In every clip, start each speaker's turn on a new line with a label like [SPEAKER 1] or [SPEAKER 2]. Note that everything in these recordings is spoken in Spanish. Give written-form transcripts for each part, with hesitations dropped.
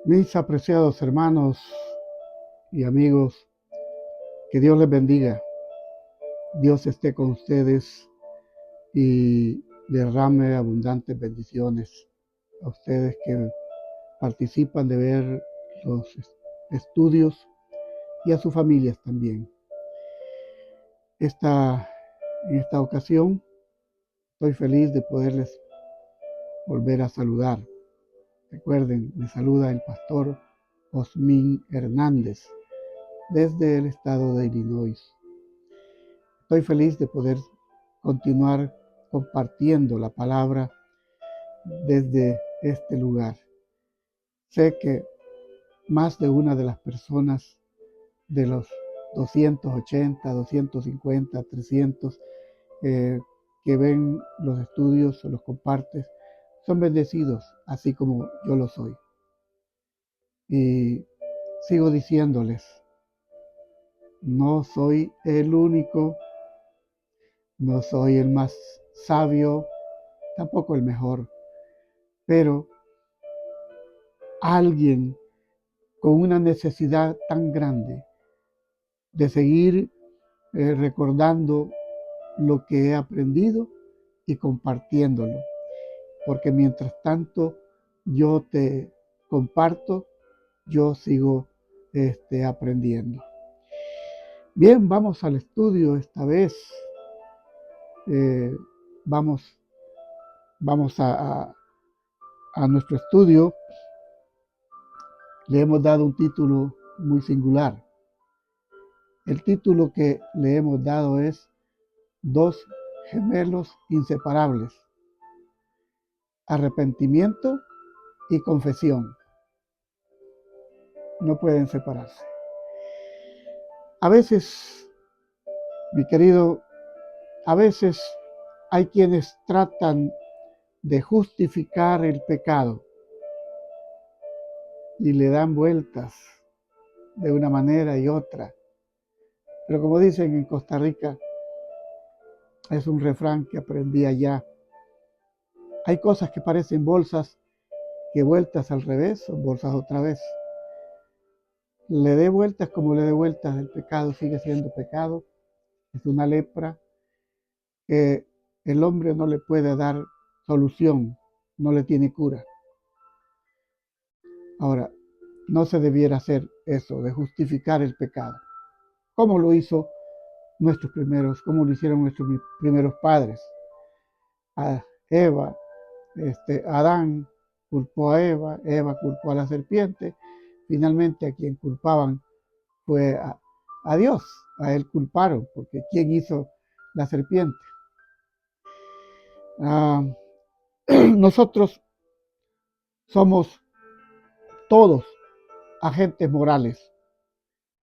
[SPEAKER 1] Mis apreciados hermanos y amigos, que Dios les bendiga, Dios esté con ustedes y derrame abundantes bendiciones a ustedes que participan de ver los estudios y a sus familias también. En esta ocasión estoy feliz de poderles volver a saludar. Recuerden, me saluda el pastor Osmin Hernández desde el estado de Illinois. Estoy feliz de poder continuar compartiendo la palabra desde este lugar. Sé que más de una de las personas de los 280, 250, 300 que ven los estudios o los compartes son bendecidos, así como yo lo soy. Y sigo diciéndoles, no soy el único, no soy el más sabio, tampoco el mejor, pero alguien con una necesidad tan grande de seguir recordando lo que he aprendido y compartiéndolo. Porque mientras tanto yo te comparto, yo sigo aprendiendo. Bien, vamos al estudio esta vez. Eh, vamos vamos a nuestro estudio. Le hemos dado un título muy singular. El título que le hemos dado es Dos gemelos inseparables, arrepentimiento y confesión. No pueden separarse. A veces, mi querido, a veces hay quienes tratan de justificar el pecado y le dan vueltas de una manera y otra. Pero como dicen en Costa Rica, es un refrán que aprendí allá. Hay cosas que parecen bolsas que vueltas al revés son bolsas otra vez. Le dé vueltas como le dé vueltas, el pecado sigue siendo pecado. Es una lepra que el hombre no le puede dar solución, no le tiene cura. Ahora, no se debiera hacer eso de justificar el pecado. ¿Cómo lo hizo cómo lo hicieron nuestros primeros padres? A Eva, Adán culpó a Eva culpó a la serpiente, finalmente a quien culpaban fue a Dios, a él culparon, porque ¿quién hizo la serpiente? Ah, nosotros somos todos agentes morales,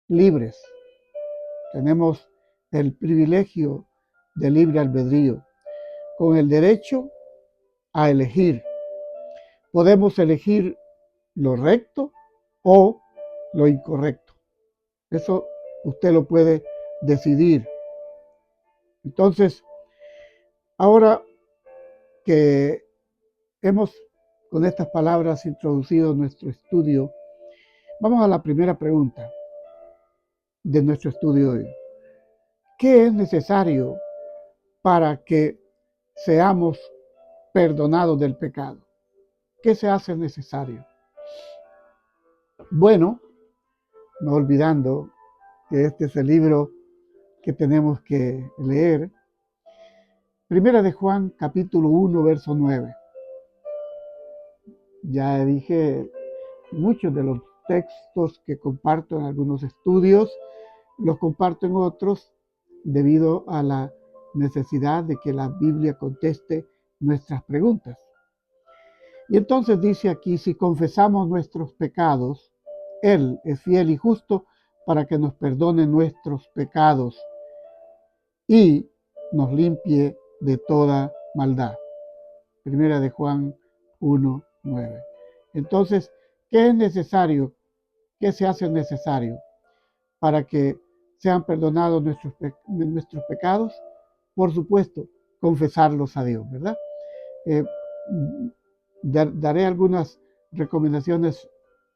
[SPEAKER 1] libres, tenemos el privilegio de libre albedrío, con el derecho a elegir. Podemos elegir lo recto o lo incorrecto. Eso usted lo puede decidir. Entonces, ahora que hemos con estas palabras introducido nuestro estudio, vamos a la primera pregunta de nuestro estudio de hoy. ¿Qué es necesario para que seamos perdonados del pecado? ¿Qué se hace necesario? Bueno, no olvidando que este es el libro que tenemos que leer. Primera de Juan, capítulo 1, verso 9. Ya dije, muchos de los textos que comparto en algunos estudios, los comparto en otros debido a la necesidad de que la Biblia conteste nuestras preguntas. Y entonces dice aquí, si confesamos nuestros pecados, Él es fiel y justo para que nos perdone nuestros pecados y nos limpie de toda maldad. Primera de Juan 1:9. Entonces, ¿qué es necesario? ¿Qué se hace necesario para que sean perdonados nuestros pecados? Por supuesto, confesarlos a Dios, ¿verdad? Eh, Daré algunas recomendaciones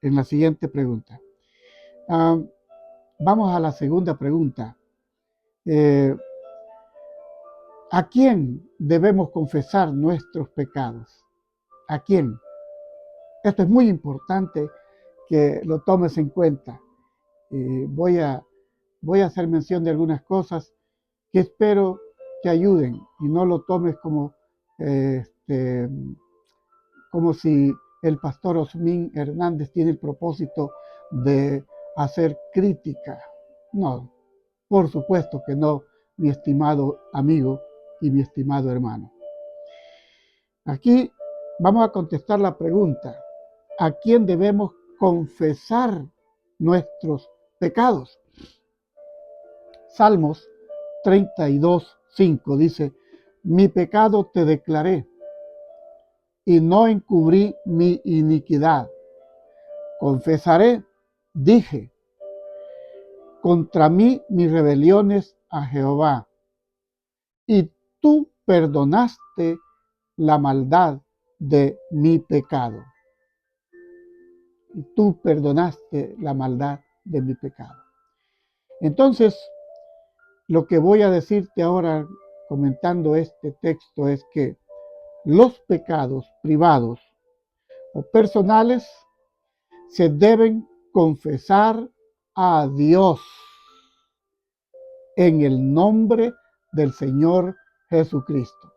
[SPEAKER 1] en la siguiente pregunta. Vamos a la segunda pregunta. ¿A quién debemos confesar nuestros pecados? ¿A quién? Esto es muy importante que lo tomes en cuenta. Voy a hacer mención de algunas cosas que espero te ayuden y no lo tomes como si el pastor Osmín Hernández tiene el propósito de hacer crítica. No, por supuesto que no, mi estimado amigo y mi estimado hermano. Aquí vamos a contestar la pregunta: ¿a quién debemos confesar nuestros pecados? Salmos 32:5 dice: mi pecado te declaré y no encubrí mi iniquidad. Confesaré, dije, contra mí mis rebeliones a Jehová, y tú perdonaste la maldad de mi pecado. Y tú perdonaste la maldad de mi pecado. Entonces, lo que voy a decirte ahora comentando este texto es que los pecados privados o personales se deben confesar a Dios en el nombre del Señor Jesucristo.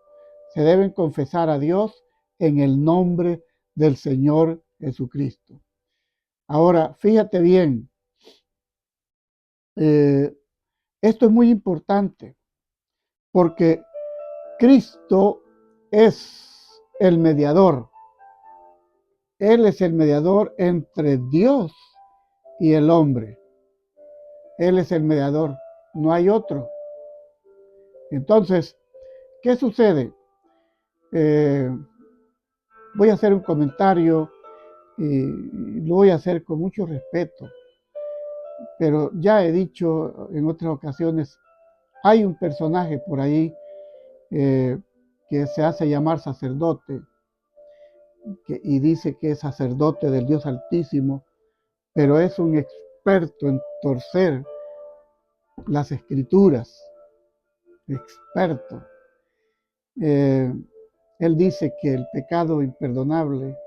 [SPEAKER 1] Se deben confesar a Dios en el nombre del Señor Jesucristo. Ahora, fíjate bien, esto es muy importante porque Cristo es el mediador. Él es el mediador entre Dios y el hombre. Él es el mediador, no hay otro. Entonces, ¿qué sucede? Voy a hacer un comentario y lo voy a hacer con mucho respeto, pero ya he dicho en otras ocasiones, hay un personaje por ahí que se hace llamar sacerdote y dice que es sacerdote del Dios Altísimo, pero es un experto en torcer las escrituras, experto. Él dice que el pecado imperdonable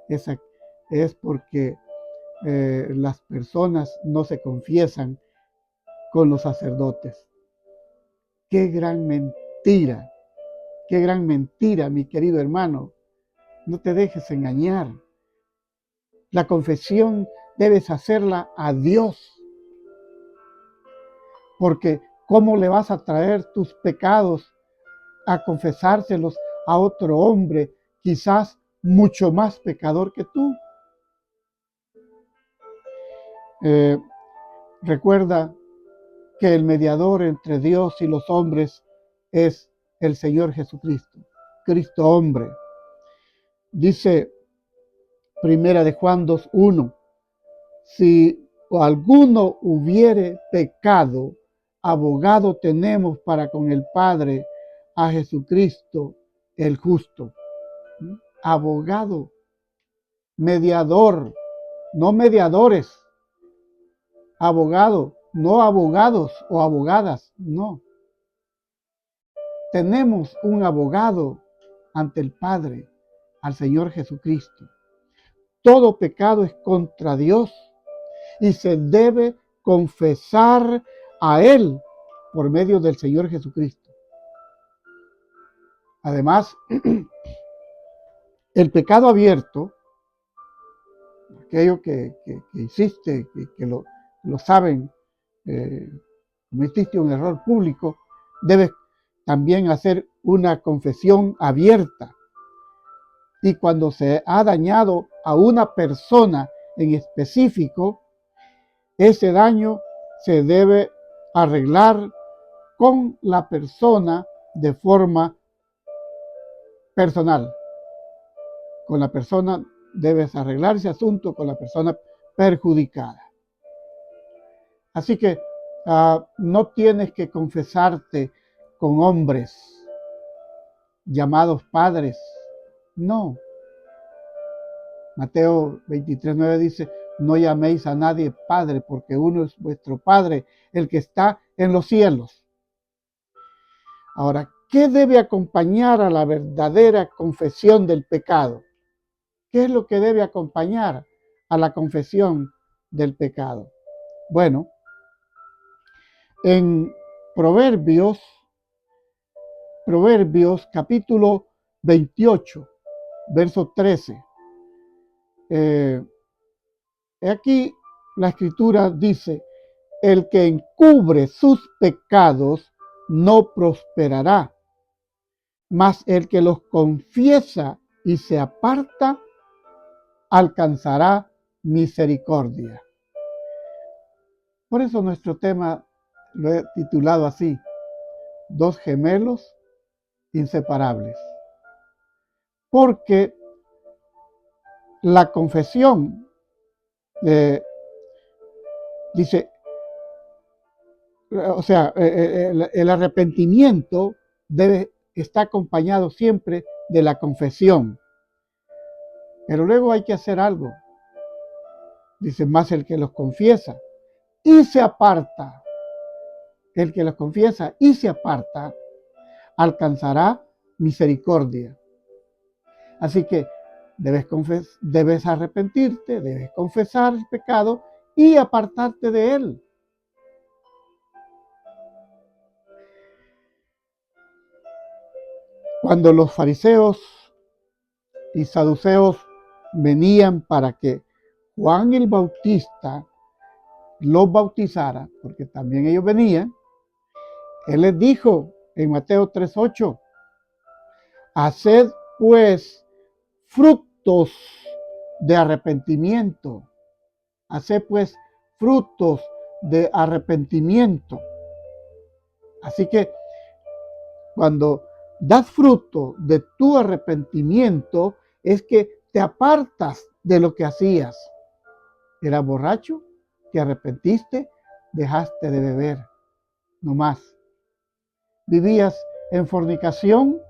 [SPEAKER 1] es porque las personas no se confiesan con los sacerdotes. ¡Qué gran mentira! ¡Qué gran mentira, mi querido hermano! No te dejes engañar. La confesión debes hacerla a Dios, porque ¿cómo le vas a traer tus pecados a confesárselos a otro hombre, quizás mucho más pecador que tú? Recuerda que el mediador entre Dios y los hombres es el Señor Jesucristo, Cristo hombre. Dice Primera de Juan 2:1, si alguno hubiere pecado, abogado tenemos para con el Padre a Jesucristo el justo. Abogado, mediador, no mediadores. Abogado, no abogados o abogadas, no. Tenemos un abogado ante el Padre, al Señor Jesucristo. Todo pecado es contra Dios y se debe confesar a Él por medio del Señor Jesucristo. Además, el pecado abierto, aquello que hiciste, que lo saben, cometiste un error público, debes también hacer una confesión abierta. Y cuando se ha dañado a una persona en específico, ese daño se debe arreglar con la persona de forma personal. Con la persona debes arreglar ese asunto con la persona perjudicada. Así que no tienes que confesarte con hombres llamados padres. No. Mateo 23:9 dice, no llaméis a nadie Padre, porque uno es vuestro Padre, el que está en los cielos. Ahora, ¿qué debe acompañar a la verdadera confesión del pecado? ¿Qué es lo que debe acompañar a la confesión del pecado? Bueno, en Proverbios capítulo 28, verso 13. Aquí la escritura dice, el que encubre sus pecados no prosperará, mas el que los confiesa y se aparta alcanzará misericordia. Por eso nuestro tema lo he titulado así, dos gemelos inseparables. Porque la confesión, dice, o sea, el arrepentimiento debe estar acompañado siempre de la confesión. Pero luego hay que hacer algo. Dice, más el que los confiesa y se aparta. El que los confiesa y se aparta alcanzará misericordia. Así que debes arrepentirte, debes confesar el pecado y apartarte de él. Cuando los fariseos y saduceos venían para que Juan el Bautista los bautizara, porque también ellos venían, él les dijo en Mateo 3:8, haced pues frutos de arrepentimiento, haced pues frutos de arrepentimiento. Así que cuando das fruto de tu arrepentimiento, es que te apartas de lo que hacías. ¿Eras borracho? ¿Te arrepentiste? Dejaste de beber, no más. ¿Vivías en fornicación?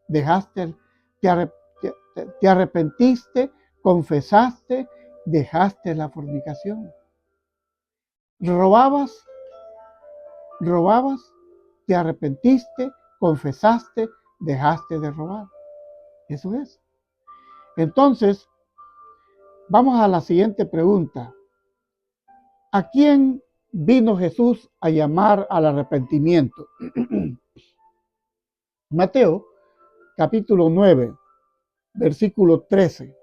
[SPEAKER 1] Dejaste, te arrepentiste, confesaste, dejaste la fornicación. ¿Robabas? Te arrepentiste, confesaste, dejaste de robar. Eso es. Entonces, vamos a la siguiente pregunta. ¿A quién vino Jesús a llamar al arrepentimiento? Mateo, capítulo 9, versículo 13.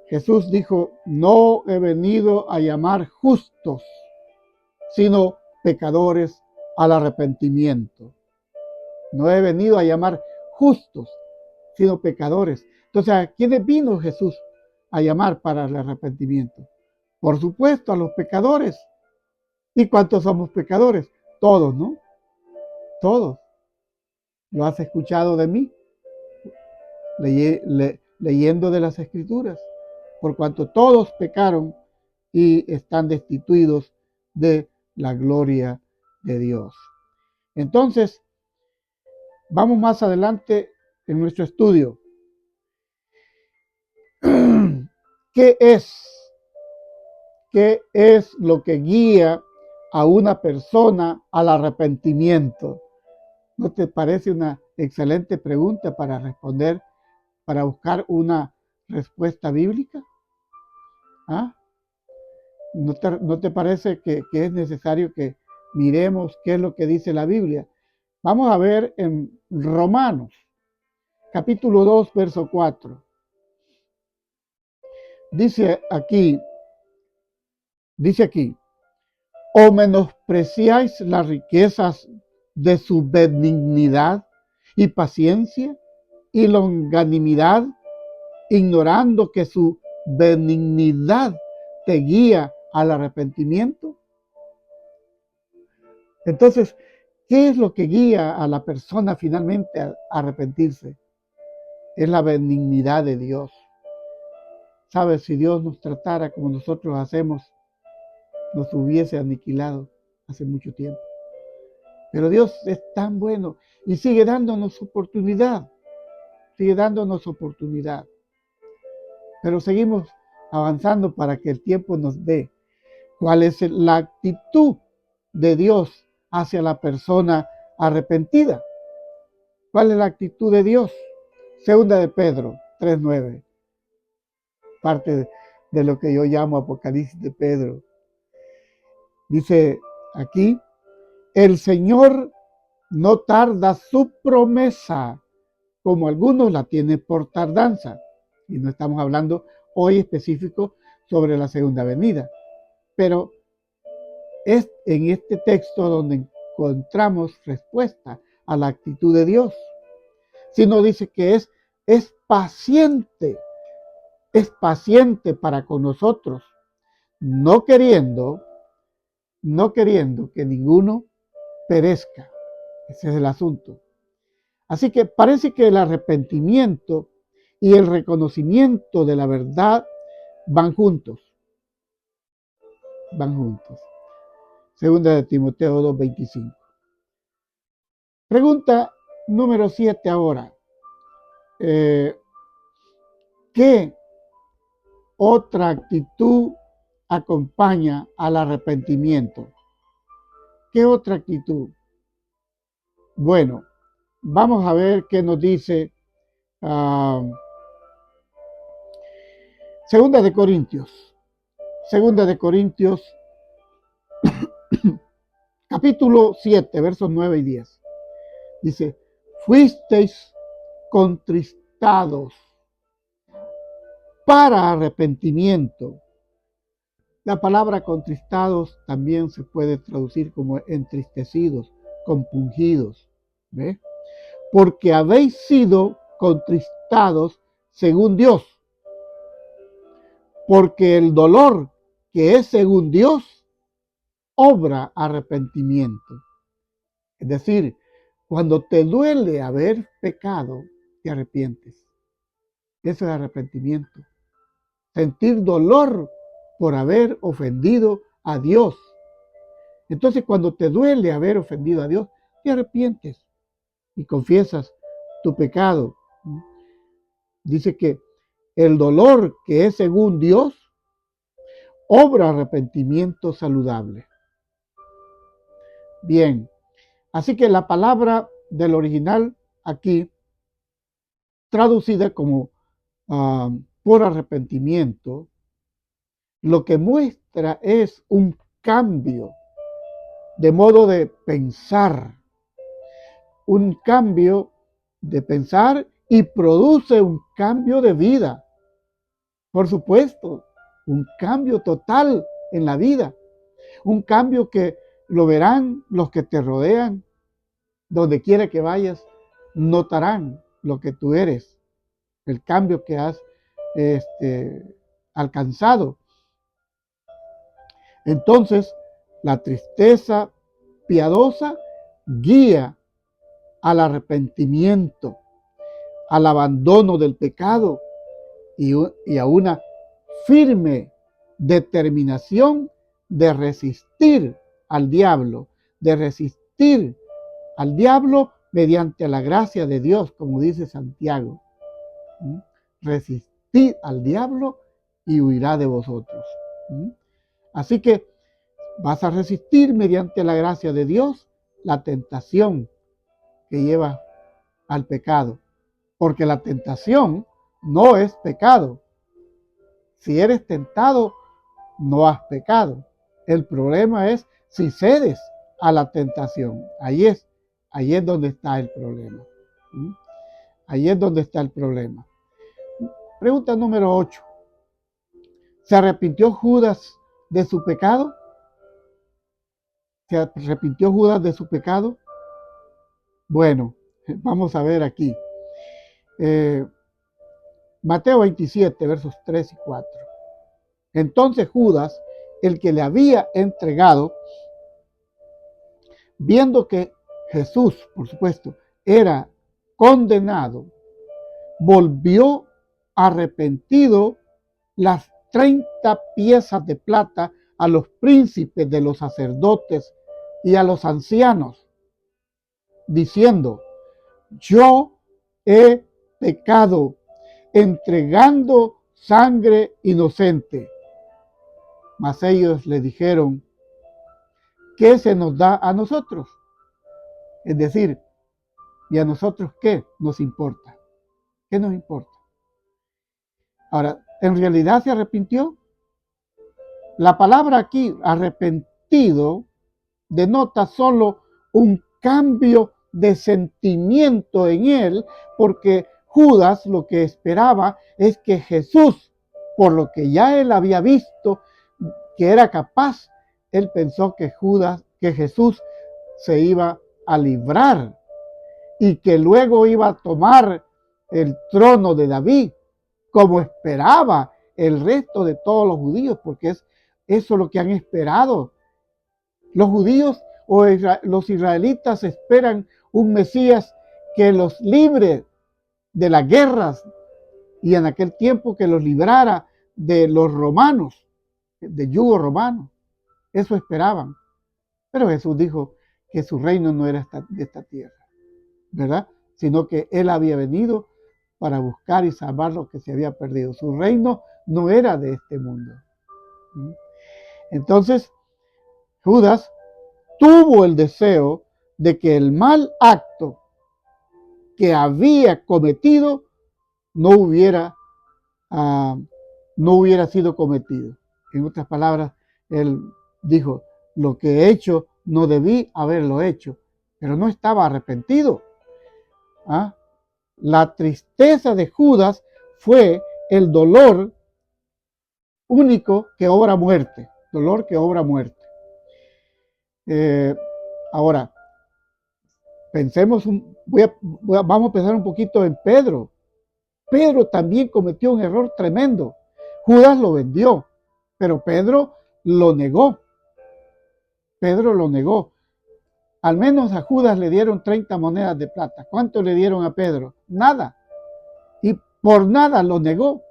[SPEAKER 1] Jesús dijo, no he venido a llamar justos, sino pecadores al arrepentimiento. No he venido a llamar justos, sino pecadores. Entonces, ¿a quiénes vino Jesús a llamar para el arrepentimiento? Por supuesto, a los pecadores. ¿Y cuántos somos pecadores? Todos, ¿no? Todos. ¿Lo has escuchado de mí? Leyendo de las Escrituras. Por cuanto todos pecaron y están destituidos de la gloria de Dios. Entonces, vamos más adelante en nuestro estudio. ¿Qué es lo que guía a una persona al arrepentimiento? ¿No te parece una excelente pregunta para responder, para buscar una respuesta bíblica? ¿Ah? ¿No te parece que es necesario que miremos qué es lo que dice la Biblia? Vamos a ver en Romanos, capítulo 2, verso 4. Dice aquí, ¿o menospreciáis las riquezas de su benignidad y paciencia y longanimidad, ignorando que su benignidad te guía al arrepentimiento? Entonces, ¿qué es lo que guía a la persona finalmente a arrepentirse? Es la benignidad de Dios. ¿Sabes? Si Dios nos tratara como nosotros hacemos, nos hubiese aniquilado hace mucho tiempo. Pero Dios es tan bueno y sigue dándonos oportunidad. Sigue dándonos oportunidad. Pero seguimos avanzando para que el tiempo nos dé cuál es la actitud de Dios hacia la persona arrepentida. ¿Cuál es la actitud de Dios? Segunda de Pedro 3:9. Parte de lo que yo llamo Apocalipsis de Pedro. Dice aquí, el Señor no tarda su promesa, como algunos la tienen por tardanza. Y no estamos hablando hoy específico sobre la segunda venida. Pero es en este texto donde encontramos respuesta a la actitud de Dios. Sino dice que es paciente para con nosotros, no queriendo que ninguno perezca. Ese es el asunto. Así que parece que el arrepentimiento y el reconocimiento de la verdad van juntos. Van juntos. Segunda de Timoteo 2:25. Pregunta número 7 ahora. ¿Qué otra actitud acompaña al arrepentimiento? ¿Qué otra actitud? Bueno, vamos a ver qué nos dice Segunda de Corintios, capítulo 7, versos 9 y 10. Dice, fuisteis contristados para arrepentimiento. La palabra contristados también se puede traducir como entristecidos, compungidos. ¿Ve? Porque habéis sido contristados según Dios. Porque el dolor que es según Dios obra arrepentimiento. Es decir, cuando te duele haber pecado, te arrepientes. Eso es arrepentimiento. Sentir dolor por haber ofendido a Dios. Entonces, cuando te duele haber ofendido a Dios, te arrepientes y confiesas tu pecado. Dice que el dolor que es según Dios obra arrepentimiento saludable. Bien, así que la palabra del original aquí, traducida como por arrepentimiento, lo que muestra es un cambio de modo de pensar, un cambio de pensar y produce un cambio de vida. Por supuesto, un cambio total en la vida, un cambio que lo verán los que te rodean, donde quiera que vayas, notarán lo que tú eres, el cambio que has alcanzado. Entonces, la tristeza piadosa guía al arrepentimiento, al abandono del pecado y a una firme determinación de resistir al diablo, mediante la gracia de Dios, como dice Santiago. Resistid al diablo y huirá de vosotros. Así que vas a resistir mediante la gracia de Dios la tentación que lleva al pecado, porque la tentación no es pecado. Si eres tentado, no has pecado. El problema es si cedes a la tentación. Ahí es donde está el problema. Ahí es donde está el problema. Pregunta número 8. ¿Se arrepintió Judas de su pecado? ¿Se arrepintió Judas de su pecado? Bueno, vamos a ver aquí. Mateo 27, versos 3 y 4. Entonces Judas, el que le había entregado, viendo que Jesús, por supuesto, era condenado, volvió arrepentido las 30 piezas de plata a los príncipes de los sacerdotes y a los ancianos, diciendo, yo he pecado, entregando sangre inocente. Mas ellos le dijeron, ¿qué se nos da a nosotros? Es decir, ¿y a nosotros qué nos importa? ¿Qué nos importa? Ahora, ¿en realidad se arrepintió? La palabra aquí, arrepentido, denota solo un cambio de sentimiento en él, porque Judas lo que esperaba es que Jesús, por lo que ya él había visto que era capaz, él pensó que Jesús se iba a librar y que luego iba a tomar el trono de David, como esperaba el resto de todos los judíos, porque es eso lo que han esperado. Los judíos o los israelitas esperan un Mesías que los libre de las guerras y en aquel tiempo que los librara de los romanos, de yugo romano. Eso esperaban. Pero Jesús dijo que su reino no era de esta tierra, ¿verdad? Sino que él había venido para buscar y salvar lo que se había perdido. Su reino no era de este mundo. Entonces, Judas tuvo el deseo de que el mal acto que había cometido no hubiera, no hubiera sido cometido. En otras palabras, él dijo, lo que he hecho no debí haberlo hecho, pero no estaba arrepentido. ¿Ah? La tristeza de Judas fue el dolor único que obra muerte, dolor que obra muerte. Ahora, pensemos, vamos a pensar un poquito en Pedro. Pedro también cometió un error tremendo. Judas lo vendió, pero Pedro lo negó. Pedro lo negó. Al menos a Judas le dieron 30 monedas de plata. ¿Cuánto le dieron a Pedro? Nada. Y por nada lo negó.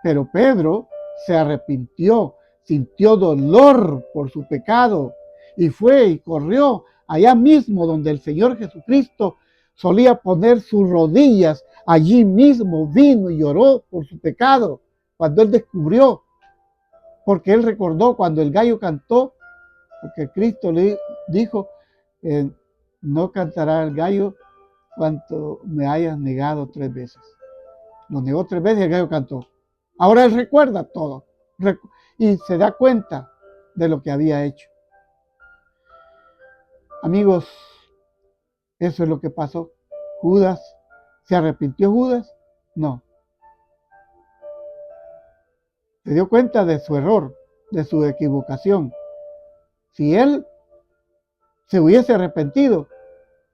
[SPEAKER 1] Pero Pedro se arrepintió, sintió dolor por su pecado y fue y corrió allá mismo donde el Señor Jesucristo solía poner sus rodillas. Allí mismo vino y lloró por su pecado cuando él descubrió, porque él recordó cuando el gallo cantó, porque Cristo le dijo, no cantará el gallo cuanto me hayas negado 3 veces. Lo negó 3 veces y el gallo cantó. Ahora él recuerda todo y se da cuenta de lo que había hecho. Amigos, eso es lo que pasó. Judas, ¿se arrepintió Judas? No. Se dio cuenta de su error, de su equivocación. Si él se hubiese arrepentido,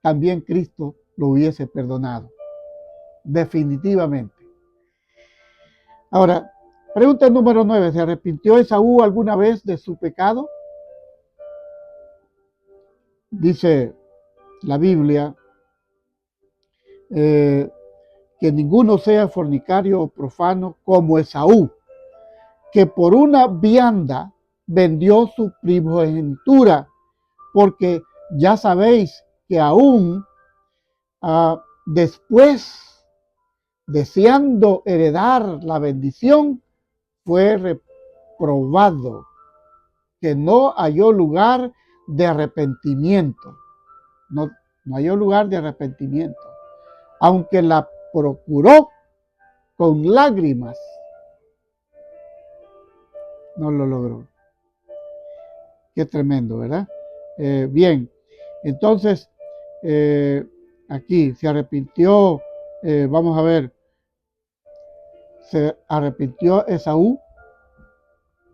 [SPEAKER 1] también Cristo lo hubiese perdonado. Definitivamente. Ahora, pregunta número 9. ¿Se arrepintió Esaú alguna vez de su pecado? Dice la Biblia que ninguno sea fornicario o profano como Esaú, que por una vianda vendió su primogenitura, porque ya sabéis que aún después, deseando heredar la bendición, fue reprobado, que no halló lugar de arrepentimiento. No halló lugar de arrepentimiento. Aunque la procuró con lágrimas, no lo logró. Qué tremendo, ¿verdad? Bien, entonces, aquí se arrepintió, vamos a ver, ¿se arrepintió Esaú?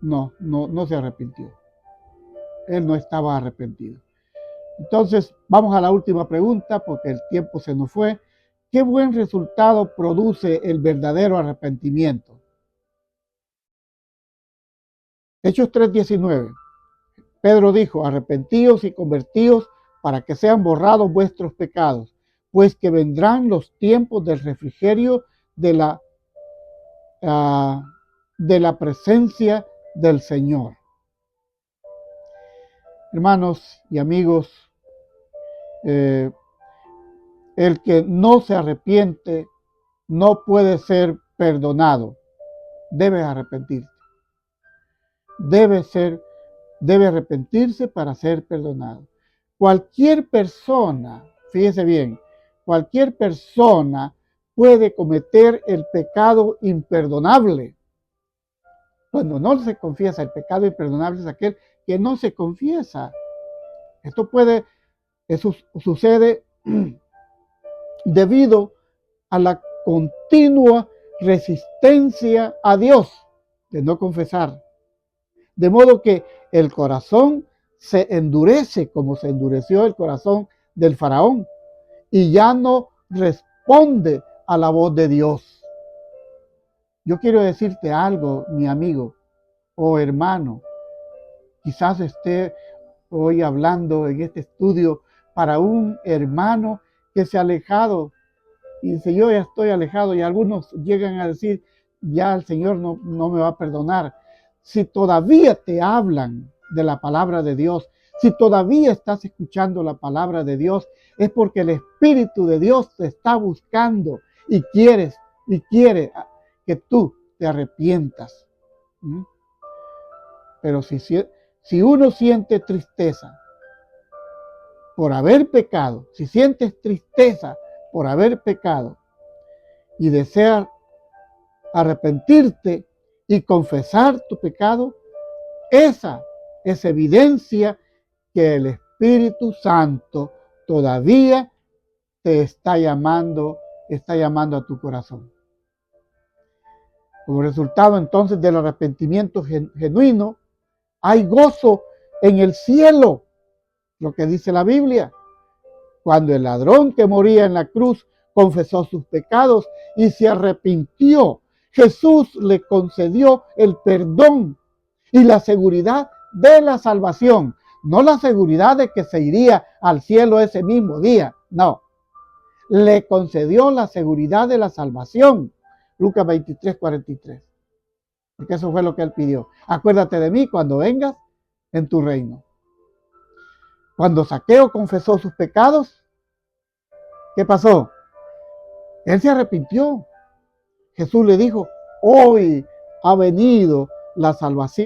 [SPEAKER 1] No se arrepintió. Él no estaba arrepentido. Entonces, vamos a la última pregunta porque el tiempo se nos fue. ¿Qué buen resultado produce el verdadero arrepentimiento? Hechos 3:19. Pedro dijo, arrepentíos y convertíos para que sean borrados vuestros pecados, pues que vendrán los tiempos del refrigerio de la presencia del Señor. Hermanos y amigos, el que no se arrepiente no puede ser perdonado. debes arrepentirte. Debe arrepentirse para ser perdonado. Cualquier persona, fíjese bien, cualquier persona puede cometer el pecado imperdonable. Cuando no se confiesa, el pecado imperdonable es aquel que no se confiesa. Eso sucede debido a la continua resistencia a Dios de no confesar. De modo que el corazón se endurece como se endureció el corazón del faraón y ya no responde a la voz de Dios. Yo quiero decirte algo, mi amigo o hermano. Quizás esté hoy hablando en este estudio para un hermano que se ha alejado y dice, yo ya estoy alejado, y algunos llegan a decir, ya el Señor no me va a perdonar. Si todavía te hablan de la palabra de Dios, si todavía estás escuchando la palabra de Dios, es porque el Espíritu de Dios te está buscando y quiere que tú te arrepientas. Pero si uno siente tristeza por haber pecado, si sientes tristeza por haber pecado y deseas arrepentirte y confesar tu pecado, esa es evidencia que el Espíritu Santo todavía te está llamando a tu corazón. Como resultado entonces del arrepentimiento genuino, hay gozo en el cielo, lo que dice la Biblia. Cuando el ladrón que moría en la cruz confesó sus pecados y se arrepintió, Jesús le concedió el perdón y la seguridad de la salvación. No la seguridad de que se iría al cielo ese mismo día, no. Le concedió la seguridad de la salvación. Lucas 23:43. Porque eso fue lo que él pidió. Acuérdate de mí cuando vengas en tu reino. Cuando Zaqueo confesó sus pecados, ¿qué pasó? Él se arrepintió. Jesús le dijo, hoy ha venido la salvación